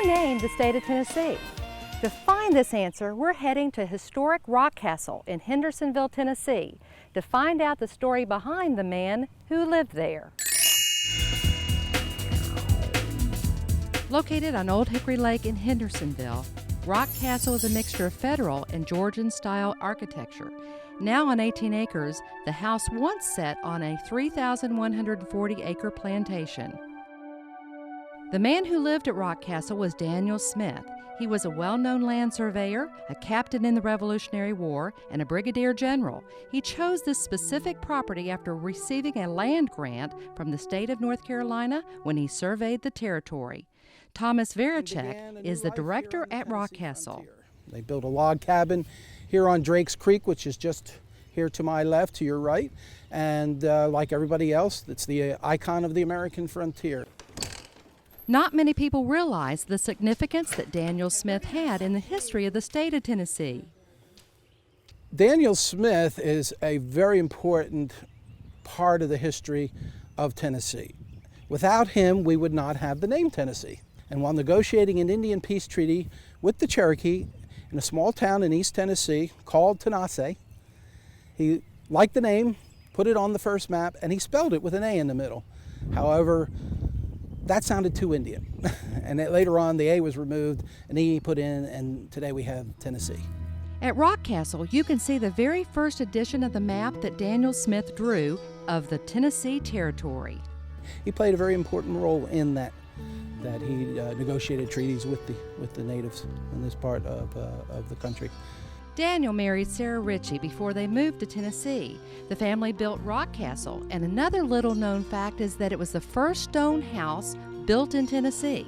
Who named the state of Tennessee? To find this answer, we're heading to historic Rock Castle in Hendersonville, Tennessee, to find out the story behind the man who lived there. Located on Old Hickory Lake in Hendersonville, Rock Castle is a mixture of federal and Georgian-style architecture. Now on 18 acres, the house once sat on a 3,140-acre plantation. The man who lived at Rock Castle was Daniel Smith. He was a well-known land surveyor, a captain in the Revolutionary War, and a brigadier general. He chose this specific property after receiving a land grant from the state of North Carolina when he surveyed the territory. Thomas Veracek is the director at Rock Castle. They built a log cabin here on Drake's Creek, which is just here to my left, to your right. And like everybody else, it's the icon of the American frontier. Not many people realize the significance that Daniel Smith had in the history of the state of Tennessee. Daniel Smith is a very important part of the history of Tennessee. Without him, we would not have the name Tennessee. And while negotiating an Indian peace treaty with the Cherokee in a small town in East Tennessee called Tanase, he liked the name, put it on the first map, and he spelled it with an A in the middle. However, that sounded too Indian. And later on, the A was removed, an E put in, and today we have Tennessee. At Rock Castle, you can see the very first edition of the map that Daniel Smith drew of the Tennessee Territory. He played a very important role in that he negotiated treaties with the natives in this part of the country. Daniel married Sarah Ritchie before they moved to Tennessee. The family built Rock Castle, and another little-known fact is that it was the first stone house built in Tennessee.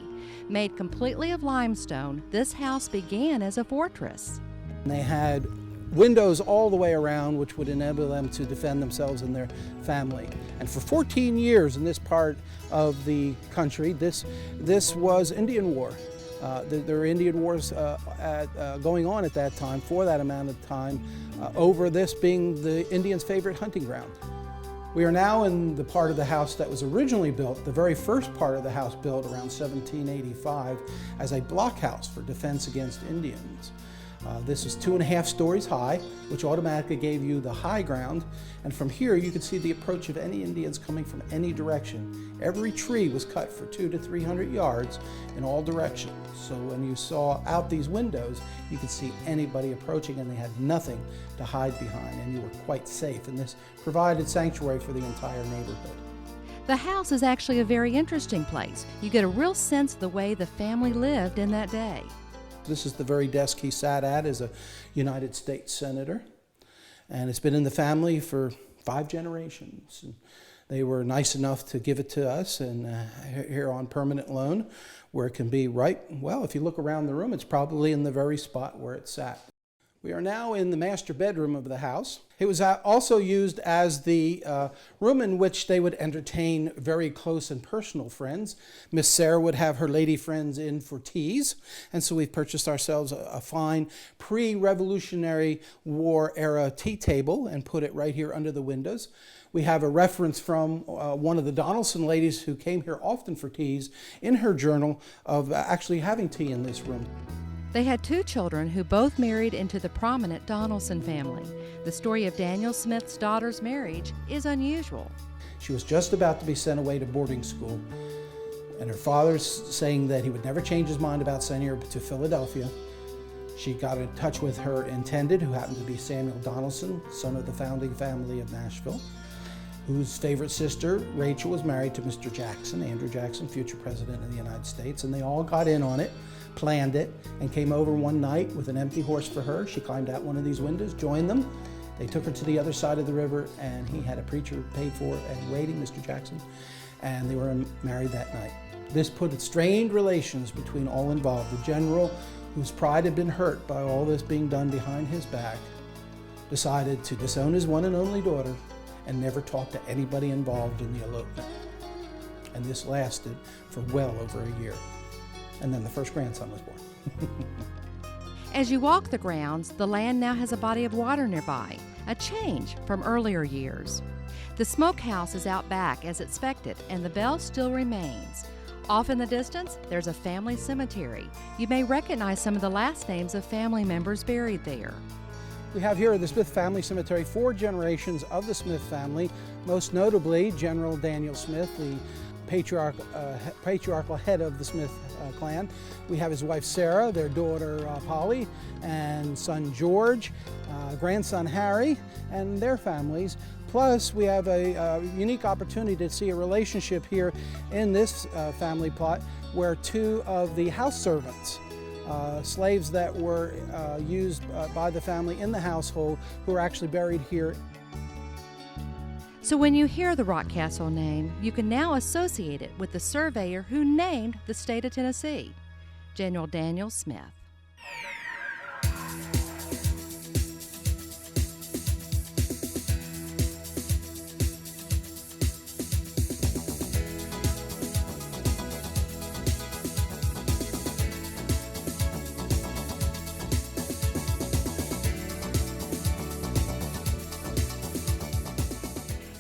Made completely of limestone, this house began as a fortress. They had windows all the way around, which would enable them to defend themselves and their family. And for 14 years in this part of the country, this was Indian War. There were Indian wars going on at that time, for that amount of time, over this being the Indians' favorite hunting ground. We are now in the part of the house that was originally built, the very first part of the house built around 1785 as a blockhouse for defense against Indians. This is 2.5 stories high, which automatically gave you the high ground. And from here, you could see the approach of any Indians coming from any direction. Every tree was cut for 200 to 300 yards in all directions. So when you saw out these windows, you could see anybody approaching, and they had nothing to hide behind, and you were quite safe. And this provided sanctuary for the entire neighborhood. The house is actually a very interesting place. You get a real sense of the way the family lived in that day. This is the very desk he sat at as a United States Senator, and it's been in the family for 5 generations. And they were nice enough to give it to us, and here on permanent loan, where it can be right, well, if you look around the room, it's probably in the very spot where it sat. We are now in the master bedroom of the house. It was also used as the room in which they would entertain very close and personal friends. Miss Sarah would have her lady friends in for teas, and so we've purchased ourselves a fine pre-Revolutionary War era tea table and put it right here under the windows. We have a reference from one of the Donaldson ladies who came here often for teas in her journal of actually having tea in this room. They had 2 children who both married into the prominent Donaldson family. The story of Daniel Smith's daughter's marriage is unusual. She was just about to be sent away to boarding school, and her father's saying that he would never change his mind about sending her to Philadelphia. She got in touch with her intended, who happened to be Samuel Donaldson, son of the founding family of Nashville, whose favorite sister, Rachel, was married to Mr. Jackson, Andrew Jackson, future president of the United States, and they all got in on it, planned it, and came over one night with an empty horse for her. She climbed out one of these windows, joined them. They took her to the other side of the river, and he had a preacher paid for and waiting, Mr. Jackson, and they were married that night. This put strained relations between all involved. The general, whose pride had been hurt by all this being done behind his back, decided to disown his one and only daughter and never talk to anybody involved in the elopement. And this lasted for well over a year. And then the first grandson was born. As you walk the grounds, the land now has a body of water nearby, a change from earlier years. The smokehouse is out back as expected, and the bell still remains. Off in the distance, there's a family cemetery. You may recognize some of the last names of family members buried there. We have here at the Smith Family Cemetery 4 generations of the Smith family, most notably General Daniel Smith, the patriarchal head of the Smith clan. We have his wife Sarah, their daughter Polly, and son George, grandson Harry, and their families. Plus, we have a unique opportunity to see a relationship here in this family plot where two of the house servants, slaves that were used by the family in the household, who are actually buried here. So when you hear the Rockcastle name, you can now associate it with the surveyor who named the state of Tennessee, General Daniel Smith.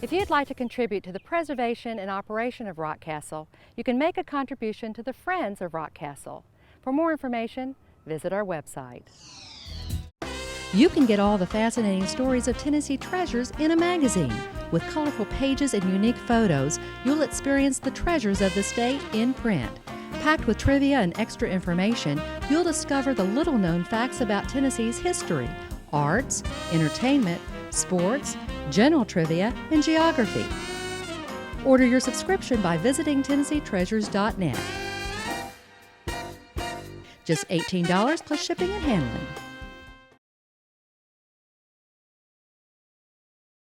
If you'd like to contribute to the preservation and operation of Rockcastle, you can make a contribution to the Friends of Rockcastle. For more information, visit our website. You can get all the fascinating stories of Tennessee treasures in a magazine. With colorful pages and unique photos, you'll experience the treasures of the state in print. Packed with trivia and extra information, you'll discover the little-known facts about Tennessee's history, arts, entertainment, sports, general trivia, and geography. Order your subscription by visiting TennesseeTreasures.net. Just $18 plus shipping and handling.